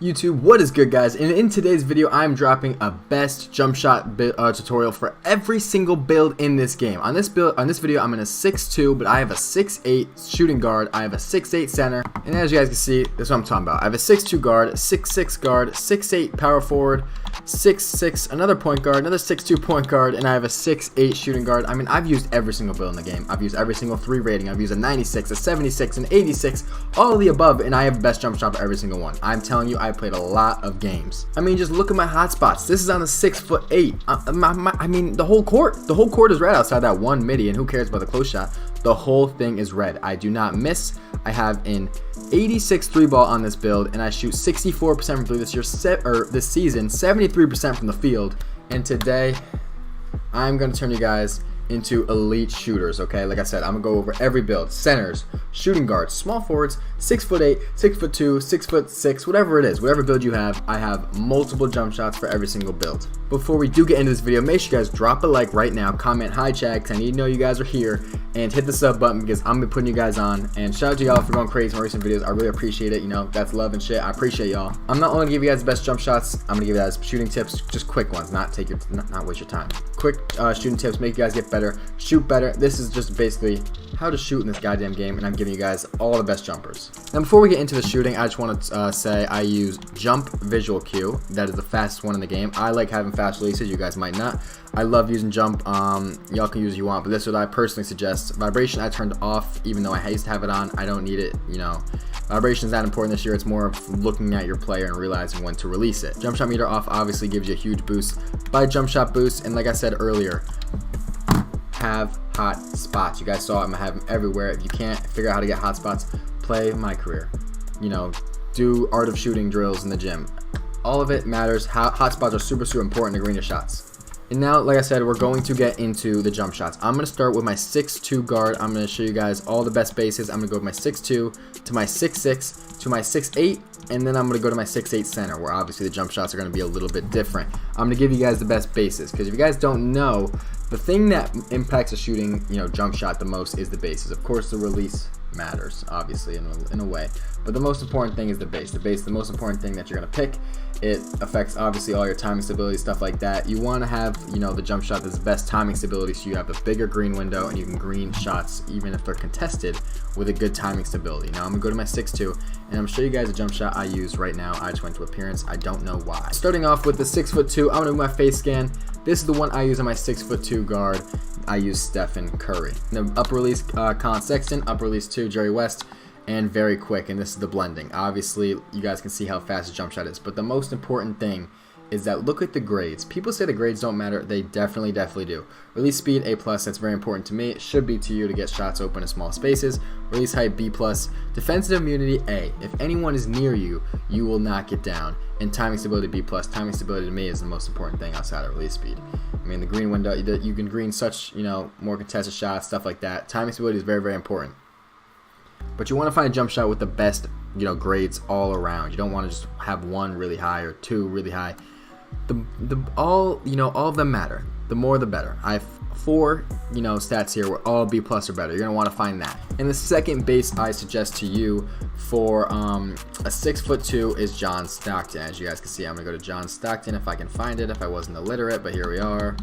YouTube, what is good, guys? And in today's video, I'm dropping a best jump shot tutorial for every single build in this game. On this video, I'm in a 6'2", but I have a 6'8" shooting guard. I have a 6'8" center, and as you guys can see, this is what I'm talking about. I have a 6'2" guard, 6'6" guard, 6'8" power forward, 6'6" another point guard, another 6'2" point guard, and I have a 6'8" shooting guard. I mean, I've used every single build in the game. I've used every single 3 rating. I've used a 96, a 76, an 86, all of the above, and I have best jump shot for every single one. I'm telling you, I played a lot of games. I mean, just look at my hotspots. This is on a 6'8". I mean, the whole court is red outside that one midi, and who cares about the close shot? The whole thing is red. I do not miss. I have an 86 3 ball on this build, and I shoot 64% from 3 this season, 73% from the field. And today, I'm gonna turn you guys into elite shooters, okay? Like I said, I'm gonna go over every build: centers, shooting guards, small forwards, 6'8", 6'2", 6'6", whatever it is, whatever build you have. I have multiple jump shots for every single build. Before we do get into this video, make sure you guys drop a like right now, comment hi chat, because I need to know you guys are here, and hit the sub button because I'm gonna be putting you guys on. And shout out to y'all for going crazy in my recent videos. I really appreciate it. You know, that's love and shit. I appreciate y'all. I'm not only gonna give you guys the best jump shots, I'm gonna give you guys shooting tips, just quick ones, not waste your time. Quick shooting tips, make you guys get better, shoot better. This is just basically how to shoot in this goddamn game, and I'm giving you guys all the best jumpers. And before we get into the shooting, I just want to say I use Jump Visual Cue. That is the fastest one in the game. I like having fast releases. You guys might not. I love using Jump. Y'all can use if you want, but this is what I personally suggest. Vibration I turned off, even though I used to have it on. I don't need it. You know, vibration is not important this year. It's more of looking at your player and realizing when to release it. Jump shot meter off obviously gives you a huge boost by jump shot boost, and like I said earlier, have hot spots. You guys saw I'm having them everywhere. If you can't figure out how to get hot spots, play My Career. You know, do art of shooting drills in the gym. All of it matters. Hot spots are super important to green your shots. And now, like I said, we're going to get into the jump shots. I'm going to start with my 6'2" guard. I'm going to show you guys all the best bases. I'm going to go with my 6'2", to my 6'6", to my 6'8", and then I'm going to go to my 6'8" center, where obviously the jump shots are going to be a little bit different. I'm going to give you guys the best bases, because if you guys don't know, the thing that impacts a shooting, jump shot the most is the bases. Of course, the release matters, obviously, in a way, but the most important thing is the base. The most important thing that you're going to pick. It affects obviously all your timing stability, stuff like that. You want to have, the jump shot that's best timing stability, so you have a bigger green window and you can green shots even if they're contested with a good timing stability. Now I'm gonna go to my 6'2", and I'm gonna show you guys a jump shot I use right now. I just went to appearance. I don't know why. Starting off with the 6'2", I'm gonna do my face scan. This is the one I use on my 6'2" guard. I use Stephen Curry. The upper release, Colin Sexton. Upper release 2, Jerry West. And very quick, and this is the blending. Obviously, you guys can see how fast a jump shot is, but the most important thing is that look at the grades. People say the grades don't matter. They definitely do. Release speed, A+, that's very important to me. It should be to you to get shots open in small spaces. Release height, B+. Defensive immunity, A. If anyone is near you, you will not get down. And timing stability, B+. Timing stability to me is the most important thing outside of release speed. I mean, the green window, you can green such, more contested shots, stuff like that. Timing stability is very important. But you want to find a jump shot with the best, grades all around. You don't want to just have one really high or two really high. All of them matter. The more, the better. I have 4, stats here where all B+ or better. You're gonna want to find that. And the second base I suggest to you for a 6'2" is John Stockton. As you guys can see, I'm gonna go to John Stockton if I can find it. If I wasn't illiterate, but here we are.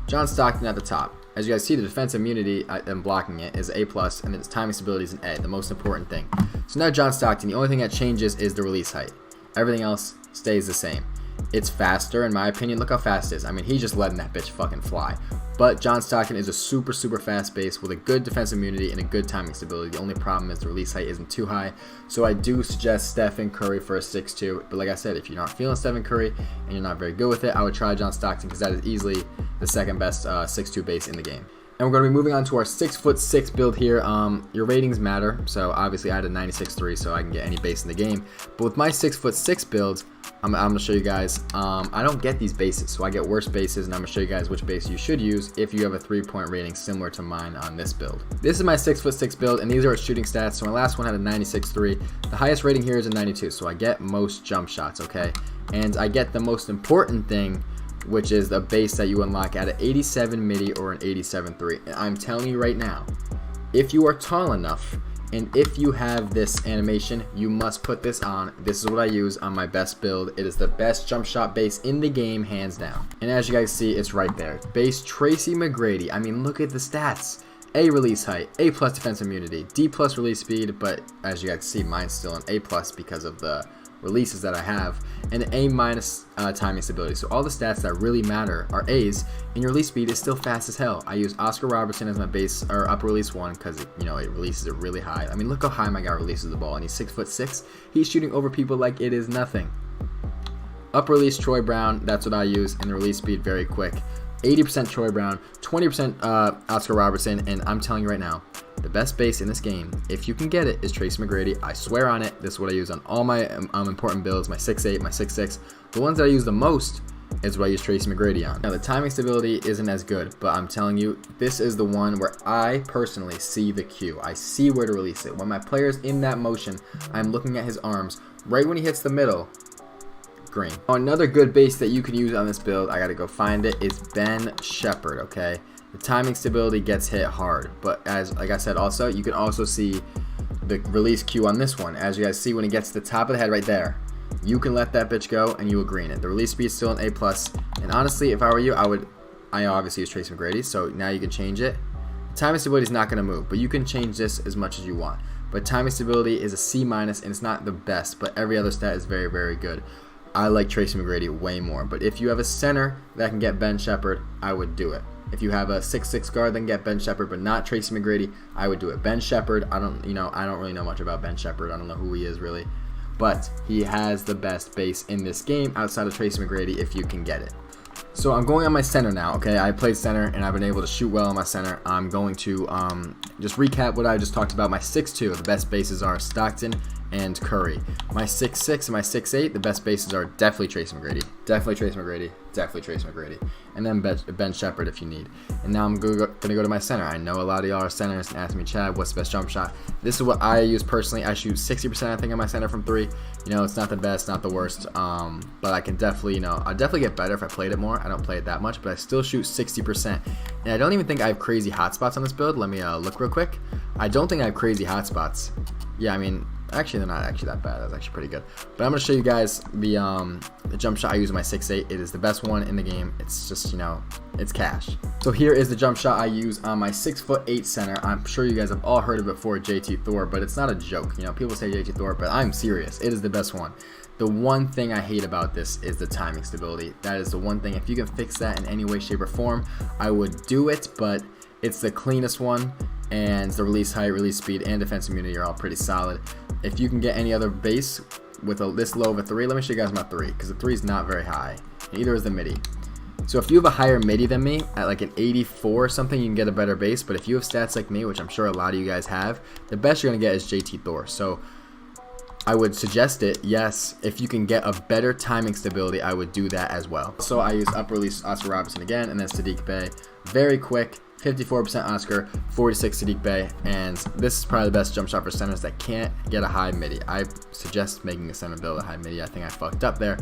John Stockton at the top. As you guys see, the defense immunity and blocking it is A+, and its timing stability is an A, the most important thing. So now John Stockton, the only thing that changes is the release height. Everything else stays the same. It's faster, in my opinion. Look how fast it is. I mean, he's just letting that bitch fucking fly. But John Stockton is a super fast base with a good defense immunity and a good timing stability. The only problem is the release height isn't too high. So I do suggest Stephen Curry for a 6'2". But like I said, if you're not feeling Stephen Curry and you're not very good with it, I would try John Stockton, because that is easily the second best 6'2" base in the game. And we're going to be moving on to our 6'6" build here. Your ratings matter, so obviously I had a 96.3, so I can get any base in the game. But with my 6'6" builds, I'm going to show you guys, I don't get these bases, so I get worse bases, and I'm going to show you guys which base you should use if you have a 3-point rating similar to mine on this build. This is my 6'6" build, and these are its shooting stats. So my last one had a 96.3. The highest rating here is a 92, so I get most jump shots, okay? And I get the most important thing, which is the base that you unlock at an 87 midi or an 87.3. I'm telling you right now, if you are tall enough And if you have this animation, you must put this on. This is what I use on my best build. It is the best jump shot base in the game, hands down. And as you guys see, it's right there. Base Tracy McGrady. I mean, look at the stats. A release height, A plus defense immunity, D plus release speed, but as you guys see, mine's still an A plus because of the releases that I have, and an A minus timing stability. So all the stats that really matter are A's, and your release speed is still fast as hell. I use Oscar Robertson as my base or upper release one because it releases it really high. I mean, look how high my guy releases the ball, and he's 6'6". He's shooting over people like it is nothing. Upper release Troy Brown, that's what I use, and the release speed very quick. 80% Troy Brown, 20% Oscar Robertson, and I'm telling you right now, the best base in this game, if you can get it, is Tracy McGrady. I swear on it. This is what I use on all my important builds, my 6'8", my 6'6". The ones that I use the most is what I use Tracy McGrady on. Now, the timing stability isn't as good, but I'm telling you, this is the one where I personally see the cue. I see where to release it. When my player's in that motion, I'm looking at his arms. Right when he hits the middle, green. Another good base that you can use on this build, I gotta go find it, is Ben Shepherd, okay? The timing stability gets hit hard, but like I said also, you can also see the release cue on this one. As you guys see, when he gets to the top of the head right there, you can let that bitch go and you will green it. The release speed is still an A+, and honestly, if I were you, I obviously use Tracy McGrady, so now you can change it. Timing stability is not gonna move, but you can change this as much as you want. But timing stability is a C-, and it's not the best, but every other stat is very, very good. I like Tracy McGrady way more, but if you have a center that can get Ben Shepherd, I would do it. If you have a 6'6" guard that can get Ben Shepherd but not Tracy McGrady, I would do it. Ben Shepherd, I don't really know much about Ben Shepherd. I don't know who he is really, but he has the best base in this game outside of Tracy McGrady if you can get it. So I'm going on my center now, okay? I played center and I've been able to shoot well on my center. I'm going to just recap what I just talked about. My 6'2", the best bases are Stockton and Curry. My 6'6" and my 6'8", the best bases are definitely Tracy McGrady. Definitely Tracy McGrady. Definitely Tracy McGrady. And then Ben Shepherd if you need. And now I'm going to go to my center. I know a lot of y'all are centers and ask me, Chad, what's the best jump shot? This is what I use personally. I shoot 60% I think on my center from 3. It's not the best, not the worst. But I can definitely, I'd definitely get better if I played it more. I don't play it that much, but I still shoot 60%. And I don't even think I have crazy hotspots on this build. Let me look real quick. I don't think I have crazy hotspots. Yeah, I mean, actually they're not actually that bad. That's actually pretty good. But I'm going to show you guys the jump shot I use in my 6'8". It is the best one in the game. It's just, it's cash. So here is the jump shot I use on my 6'8" center. I'm sure you guys have all heard of it before, JT Thor, but it's not a joke. People say JT Thor, but I'm serious. It is the best one. The one thing I hate about this is the timing stability. That is the one thing. If you can fix that in any way, shape, or form, I would do it, but it's the cleanest one, and the release height, release speed, and defense immunity are all pretty solid. If you can get any other base with this low of a 3, let me show you guys my 3, because the 3 is not very high. Neither is the midi. So if you have a higher midi than me, at like an 84 or something, you can get a better base. But if you have stats like me, which I'm sure a lot of you guys have, the best you're going to get is JT Thor. So I would suggest it, yes. If you can get a better timing stability, I would do that as well. So I use upper release Oscar Robertson again, and then Sadiq Bey. Very quick, 54% Oscar, 46 Sadiq Bey, and this is probably the best jump shot for centers that can't get a high midi. I suggest making a center build a high midi. I think I fucked up there.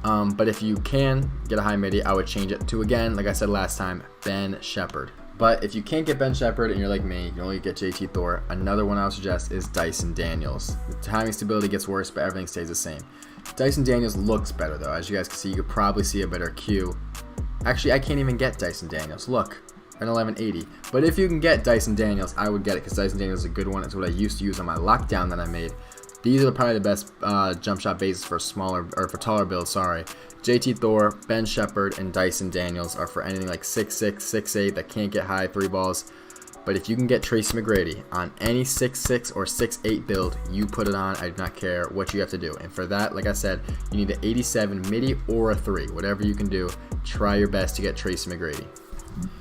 But if you can get a high midi, I would change it to, again, like I said last time, Ben Shepherd. But if you can't get Ben Shepherd and you're like me, you only get JT Thor, another one I would suggest is Dyson Daniels. The timing stability gets worse, but everything stays the same. Dyson Daniels looks better though. As you guys can see, you could probably see a better cue. Actually, I can't even get Dyson Daniels. Look, an 1180. But if you can get Dyson Daniels, I would get it because Dyson Daniels is a good one. It's what I used to use on my lockdown that I made. These are probably the best jump shot bases for for taller builds, sorry. JT Thor, Ben Shepherd, and Dyson Daniels are for anything like 6'6", 6'8", that can't get high 3 balls. But if you can get Tracy McGrady on any 6'6" or 6'8" build, you put it on. I do not care what you have to do. And for that, like I said, you need an 87 midi or a 3. Whatever you can do, try your best to get Tracy McGrady.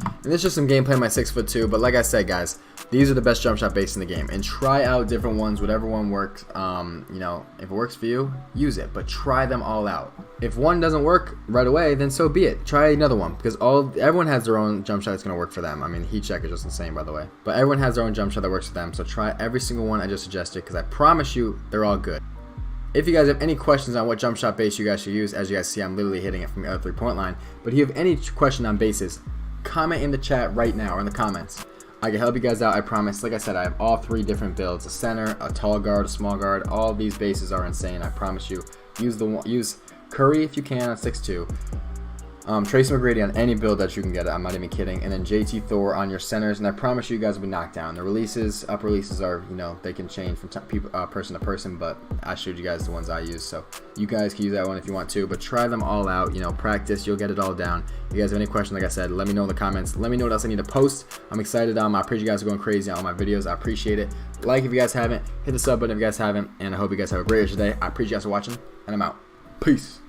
And this is just some gameplay on my 6'2", but like I said, guys, these are the best jump shot bases in the game. And try out different ones, whatever one works. If it works for you, use it, but try them all out. If one doesn't work right away, then so be it. Try another one, because everyone has their own jump shot that's going to work for them. I mean, heat check is just insane, by the way. But everyone has their own jump shot that works for them, so try every single one I just suggested, because I promise you, they're all good. If you guys have any questions on what jump shot base you guys should use, as you guys see, I'm literally hitting it from the other 3-point line. But if you have any question on bases, comment in the chat right now or in the comments. I can help you guys out, I promise. Like I said, I have all 3 different builds: a center, a tall guard, a small guard. All these bases are insane, I promise you. Use Curry if you can on 6'2". Tracy McGrady on any build that you can get it. I'm not even kidding. And then JT Thor on your centers, and I promise you guys will be knocked down. The releases, up releases are, you know, they can change from person to person, but I showed you guys the ones I use, so you guys can use that one if you want to. But try them all out. You know, practice. You'll get it all down. If you guys have any questions, like I said, let me know in the comments. Let me know what else I need to post. I'm excited. I appreciate you guys going crazy on all my videos. I appreciate it. Like if you guys haven't. Hit the sub button if you guys haven't. And I hope you guys have a great rest of the day. I appreciate you guys for watching, and I'm out. Peace.